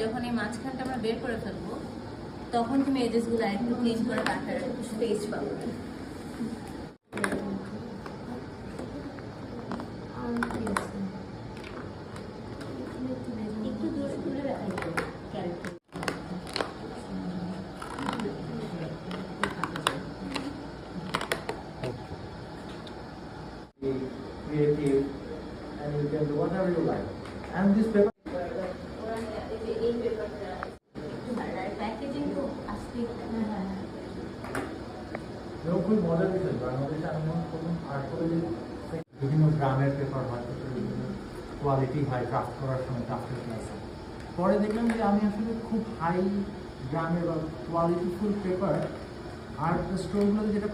যখন এই মাঝখানটা আমরা বের করে ফেলবো তখন তুমি এজেসগুলো একটু ক্লিন করে রাখার স্পেস পাবো। একটু দূরে তুলে রাখাই character. Creative, and you can do whatever you like. And this paper. খুব মজার বিষয় বাংলাদেশে আমি প্রথম আর্ট কলেজে বিভিন্ন গ্রামের পেপার হয়, কোয়ালিটি হয় ক্রাফট করার সময় ক্রাফটের ক্লাসে। পরে দেখলাম যে আমি আসলে খুব হাই গ্রামের বা কোয়ালিটিফুল পেপার আর্ট স্টোরগুলোতে যেটা